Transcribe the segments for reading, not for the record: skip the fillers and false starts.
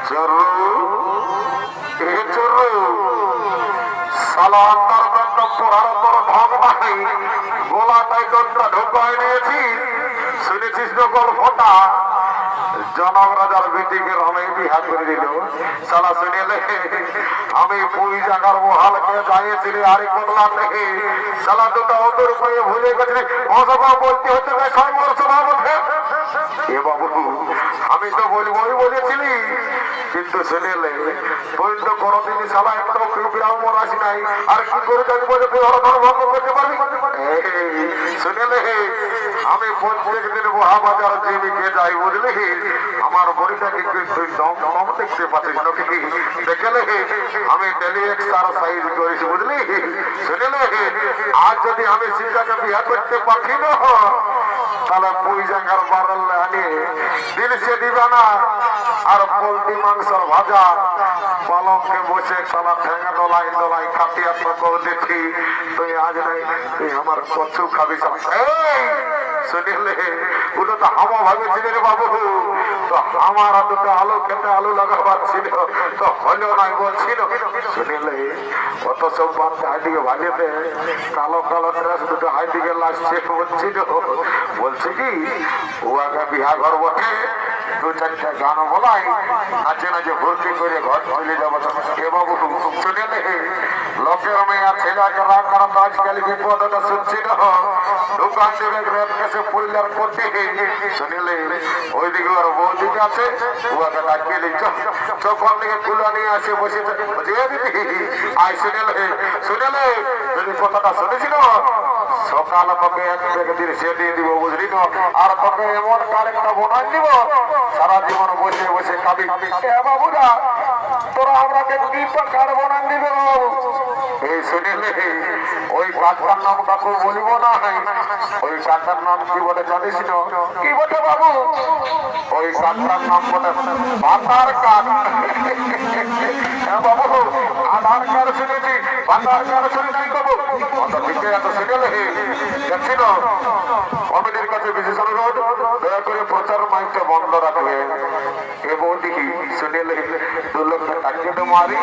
চরু এ চরু সালা অন্তর্গত পড়ার তোর ঢং নাই গোলাটাই দরটা ঢোকায় নিয়েছি শুনেছিস তো গল্পটা জনক রাজার বেটিকে রমে বিহা করে দিল সালা শুনেলে আমি পুই জাগার মহালকে যাইয়েছিলি আরে করলা থেকে সালা দুটো ওদের পায়ে ভুলে গেছিলি অসভা বলতে হতে সর্বর সভা বলতে এ বাবু আমি তো বলবই বলেছিলি কিন্তু শুনেলে তুই তো কোনোদিনই সালা একটা ব্রাহ্মণ আসি নাই আর কি করে জানবো যে তুই হরধর ভঙ্গ করতে পারবি শুনেলে আমি প্রত্যেক দিন মহাবাজার জীবিকে যাই বুঝলি আমার বড়িটাকে তুই দম দম দেখতে পাচ্ছিস নাকি দেখলে আমি ডেলি এক্সারসাইজ করিস বুঝলি শুনেলে আজ যদি আমি শিক্ষাকে বিয়া করতে পারছি না তাহলে পুই জাঙ্গার বাড়াল আনি দিল সে দিবে না আর পোলট্রি মাংসর ভাজা পালংকে বসে সালা ঠেঙ্গা দলাই দলাই খাটিয়া তো দেখি তুই আজ নাই তুই আমার কচু খাবি শুনিলে ওটা তো হামা ভাবেছিল রে বাবু তো আমার দুটো আলু খেতে আলু লাগাবার ছিল তো হলো নাই বলছিল শুনিলে অত সব বাদ হাইদিকে ভাজেতে কালো কালো ড্রেস দুটো হাইদিকে লাগছে বলছিল বলছে কি ও আগে বিহা ঘর বটে দু চারটা গান বলাই নাচে নাচে ভর্তি করে ঘর চলে যাবো এ বাবু শুনিলে লোকের মেয়ে ছেলেকে রাগ করা তো আজকাল বিপদটা শুনছি না দোকান দেবে রেপ কেসে পরিবার করতে শুনিলে ওইদিকে ওর বৌদিকে আছে ওকে ডাকিয়ে চোখর দিকে কুলা নিয়ে আসে বসে আয় শুনেলে যদি কথাটা শুনেছিল সকাল তোকে এক থেকে দিন সে দিয়ে দিব বুঝলি না আর তোকে এমন কারেক্টটা বোনাই দিব সারা জীবন বসে বসে কাবি বাবুরা তোরা আমাকে কি কার বোনান দিবে বাবু এই শুনিলে ওই কাঠটার নাম কাকু বলিব না ওই কাঠটার নাম কি বলে জানিস না কি বলে বাবু ওই কাঠটার নাম বলে আধার কার্ড বাবু আধার কার্ড শুনেছি আধার কার্ড শুনে নাই বাবু ঠিক আছে শুনেলে দেখছিল কমিটির কাছে বিশেষ অনুরোধ দয়া করে প্রচার মাইকটা বন্ধ রাখবে এবং দেখি শুনেলে 2 লক্ষ টাকা তো মারি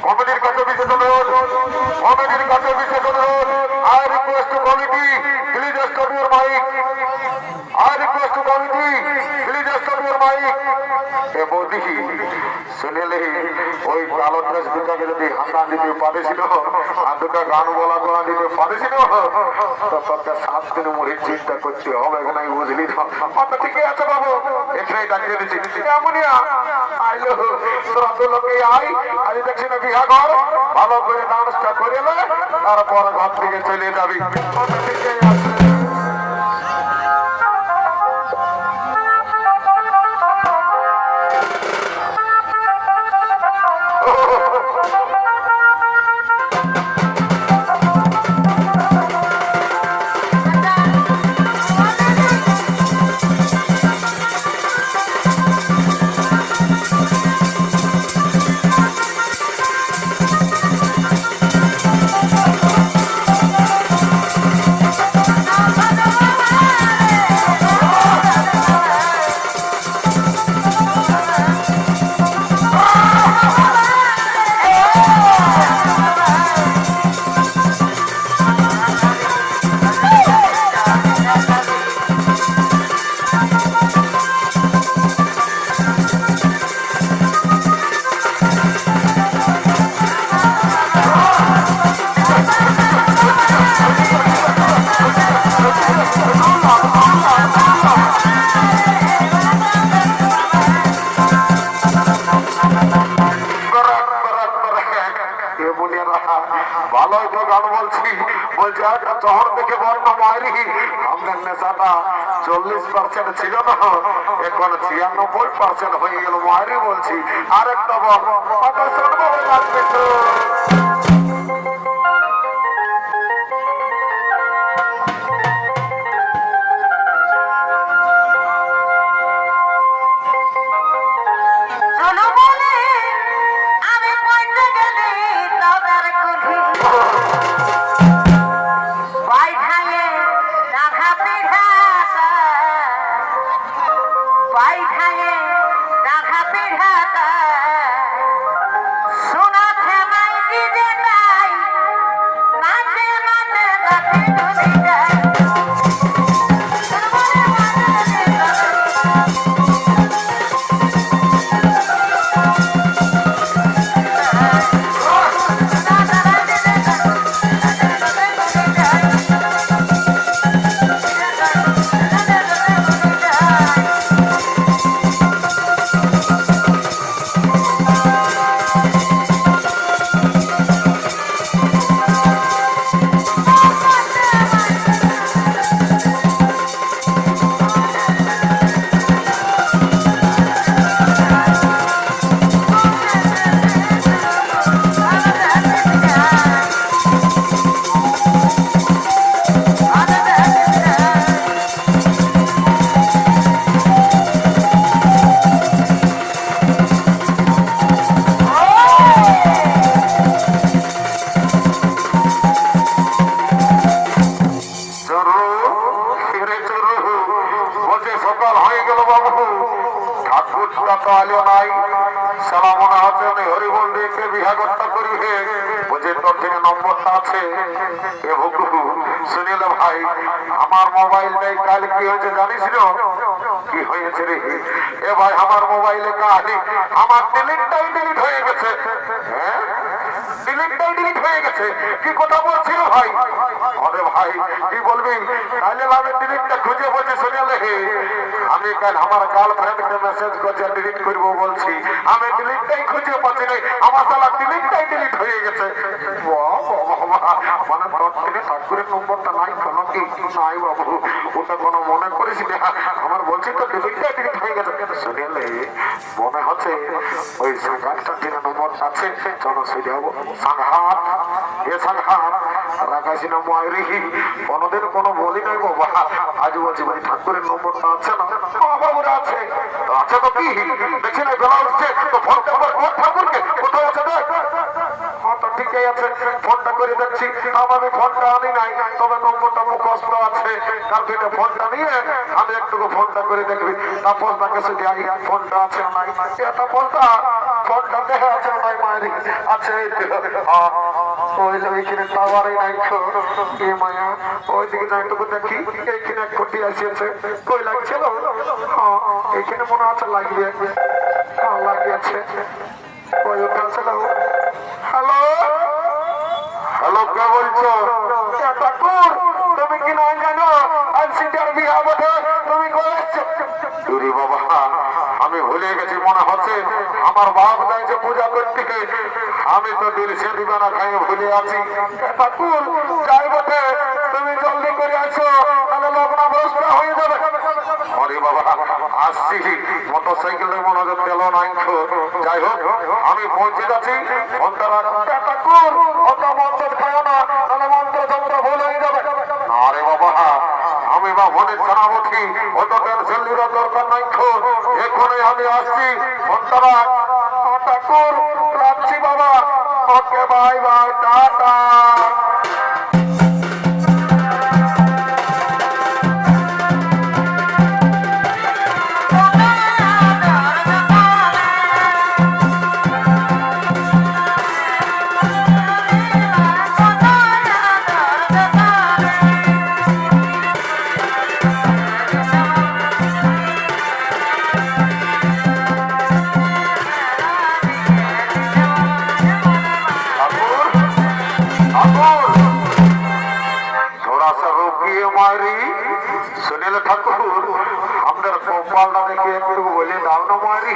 কমিটির কাছে বিশেষ অনুরোধ কমিটির কাছে বিশেষ অনুরোধ I request to committee please stop your mic I request to committee please stop your mic এবং দেখি শুনেলে ওই কালো ড্রেস দুটাকে যদি হান্ডা দিতে পারেছিল আর দুটা গান বলা গোলা দিতে পারেছিল তো তোকে 7 দিন মুড়ি চিন্তা করতে হবে নাই বুঝলি তো ঠিকই আছে বাবু এখানে ডাকিয়ে দিচ্ছি এমনিয়া আইলো তোরা তো লোকে আই আজ দেখছি না বিহা ঘর ভালো করে ডান্সটা করে তারপর ঘর থেকে চলে যাবি ঠিকই আছে ভালোই তো গান বলছি বলছে শহর থেকে বর্ণ মারি আমাদের নেশাটা 40% ছিল না এখন 96% হয়ে গেল মারি বলছি আরেকটা বল লাগবে তো পাই ঠাঙে রাখা পিঠাটা শোনাছে মাইকি যে তাই নাচে নাচে গাছে ডুবে যায় সকাল হয়ে গেল বাবু, ঠাকুরটা তো আলো নাই। সালা মনে হচ্ছে হরিবল দেখে বিহা করতে করিবে, বুঝে তোর থেকে নম্বরটা আছে। এ ভুকু শুনিল ভাই, আমার মোবাইল নেই, কাল কি হয়েছে জানিস না? কি হয়েছে রে? এ ভাই আমার মোবাইলে কাল আমার ডিলিটটাই ডিলিট হয়ে গেছে। হ্যাঁ, ডিলিটটাই ডিলিট হয়ে গেছে। কি কথা বলছিল ভাই? আরে ভাই কি বলবি, তাহলে আমি ডিলিটটা খুঁজে বলছি শুনিলে আমি কাল আমার গার্লফ্রেন্ডকে মেসেজ করছে ডিলিট করবো বলছি, আমি ডিলিটটাই খুঁজে পাচ্ছি না, আমার সালা ডিলিটটাই ডিলিট হয়ে গেছে। মানে তোর থেকে ঠাকুরের নম্বরটা নাই কোনো কি? নাই বাবু, ওটা কোনো মনে করিস না, আমার বলছি তো ডিলিটটাই ডিলিট হয়ে গেছে। শুনিলে মনে হচ্ছে ওই সাংঘাতটার দিনে নম্বর আছে, চলো সেটা হবো সাংঘাত। এ সাংঘাত রাখাইছি না মায়েরি, কোনোদিন কোনো বলি নাই বাবা, আজ বলছি ভাই ঠাকুরের নম্বরটা আছে না? বাবুরা আছে। আচ্ছা তো কি দেখছি না বেলা উঠছে, তো ফোনটা করে ঠাকুরকে কোথাও আছে দেখ। হ্যাঁ তো ঠিকই আছে, ফোনটা করে দেখছি। আমি ফোনটা আনি নাই, তবে নম্বরটা মুখস্থ আছে, তার থেকে ফোনটা নিয়ে আমি একটু ফোনটা করে দেখবি। তারপর তাকে শুধু আই ফোনটা আছে না নাই, তারপরটা ফোনটা দেখা আছে না নাই মায়েরি আছে। ওই যে ওইখানে টাওয়ারই নাই এ মায়া, ওইদিকে যাইটুকু দেখি এইখানে এক কোটি আসিয়েছে, কই লাগছিল? হ্যাঁ এইখানে মনে হচ্ছে লাগবে। হ্যাঁ লাগিয়েছে, ওই ওটা আছে না। হ্যালো হ্যালো, কে বলছো? ঠাকুর তুমি কি নাই জানো আজ সিটার বিয়া বটে, তুমি কই আসছো? তুই বাবা আমি ভুলে গেছি, মনে হচ্ছে আমার বাপ যাইছে পূজা করতে, আমি তো দিল সে দিবানা খাই ভুলে আছি। ঠাকুর যাই বটে, তুমি জলদি করে আসো, তাহলে লগ্ন বরসরা হয়ে যাবে। আরে বাবা আসছি, মোটর সাইকেলের মনোযোগ পেল নাই। যাই হোক আমি পৌঁছে যাচ্ছি। ঠাকুর অত মন্ত্র খাও না, তাহলে মন্ত্র যন্ত্র ভুল হয়ে যাবে। আরে বাবা আমি বা মনে জানাবো কি, অত টেনশন নেওয়ার দরকার নাই। এখনই আমি আসছি। ঠাকুর রাখছি বাবা, ওকে বাই বাই, টাটা। सुनील ठाकुर हमদের গোপালটা দেখে একটু বলে দাও না মারি,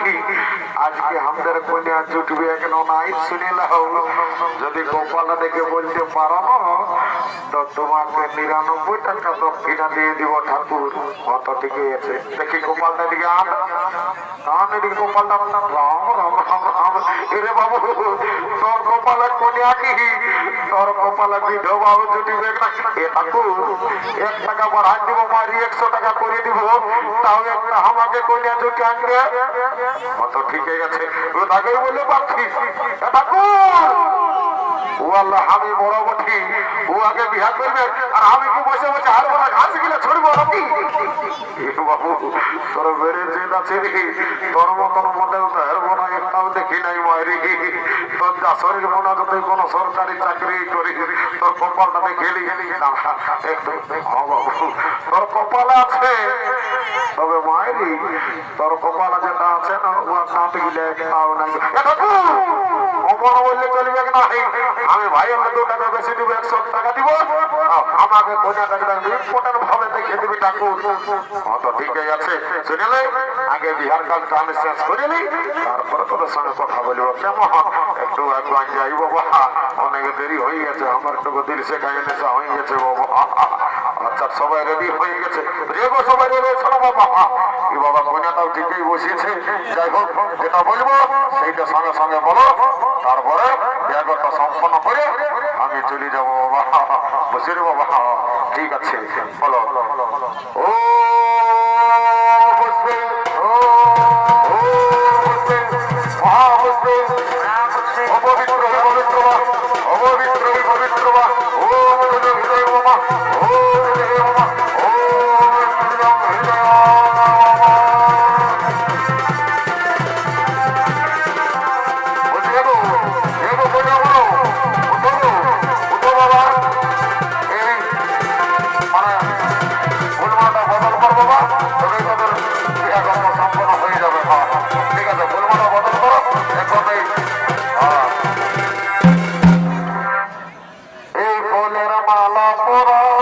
আজকে আমাদের কন্যা জুটবে কেন নাই? সুনীল যদি গোপালটা দেখে বলতে পারো না তো তোমাকে ৯৯ টাকা দক্ষিণা দিয়ে দিব ঠাকুর। কত ঠিকই আছে, দেখি গোপালটা দিকে এদিকে গোপালটা। রাম রাম রাম রাম, এরে বাবু তোর গোপালের কন্যা কি, তোর গোপালের বিধবা জুটবে না? এ ঠাকুর ১ টাকা বাড়াই দিব মারি, ১০০ টাকা করে দিব, তাও একটা আমাকে কন্যা জুটে আনবে। কত ঠিকই আছে, ও তাকেই বলে পাচ্ছি। ঠাকুর ও আল্লাহ আমি বড় বটি ও আগে বিয়া করবে আর আমি কি বসে বসে আর বড় ঘাস গিলা ছড়বো নাকি বাবু তোর বেড়ে চেনা ছেড়ে তোর মতন মডেল তো হেরবো না একটাও দেখি নাই মায়েরি তোর যা শরীর মনে হচ্ছে তুই কোনো সরকারি চাকরি করি তোর কপালটা খেলি খেলি না একটু বাবু তোর কপালে আছে তবে মায়েরি তোর কপালে যেটা আছে না ও দাঁত গিলে একটাও নাই অমর বললে চলবে না আমি ভাই আমি 2 টাকা বেশি দিব 100 টাকা দিব আমাকে কোথা টাকা ইম্পর্টেন্ট ভাবে দেখে দিবি ঠাকুর তো ঠিকই আছে শুনলে আগে বিহার কালটা আমি শেষ করিনি তারপরে তোদের সঙ্গে কথা বলবো কেমন একটু একবার যাই বাবা অনেক দেরি হয়ে গেছে আমার একটু দিল সে খাইয়ে নেশা হয়ে গেছে বাবা আচ্ছা সবাই রেডি হয়ে গেছে রেগো সবাই রেডি শোনো বাবা কি বাবা কোনাটাও ঠিকই বসিয়েছে যাই হোক যেটা বলবো সেইটা সঙ্গে সঙ্গে বলো তারপরে ব্যাগটা সম্পন্ন করে আমি চলে যাবো বাবা বসে রে বাবা ঠিক আছে বলো ও বসবে ও বসবে মহা বসবে অপবিত্র পবিত্র অপবিত্র পবিত্র ও হৃদয় বাবা ও হৃদয় বাবা ও হৃদয় ঠিক আছে ফুলমালা বদল করো এখন এই ফুলের মালা পরাও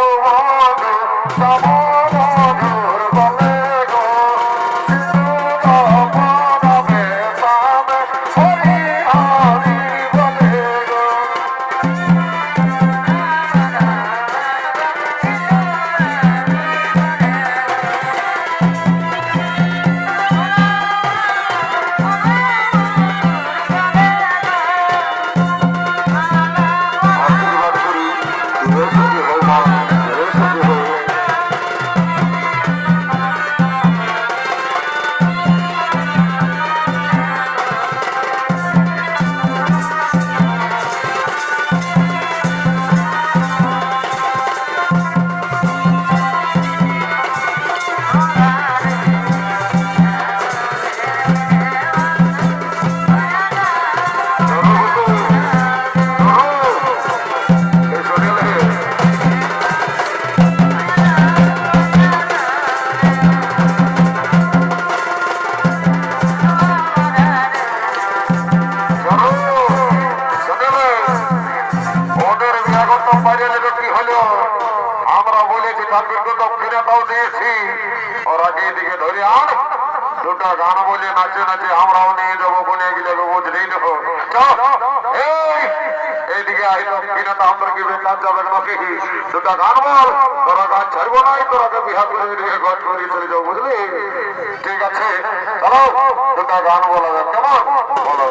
আমরা বলেছি ঠাকুরকে দক্ষিণাটাও দিয়েছি ওরা এইদিকে ধরে আন দুটো গান বলে নাচে নাচে আমরাও নিয়ে যাবো কোনে গেলে বুঝলেই দেবো এইদিকে আই দক্ষিণাটা আমরা কি বেকার যাবে নাকি দুটো গান বল তোরা গান ছাড়বো নাই তোরাকে বিহা করে ঘর করে চলে যাবো বুঝলি ঠিক আছে চলো দুটো গান বলা যাবে কেমন বলো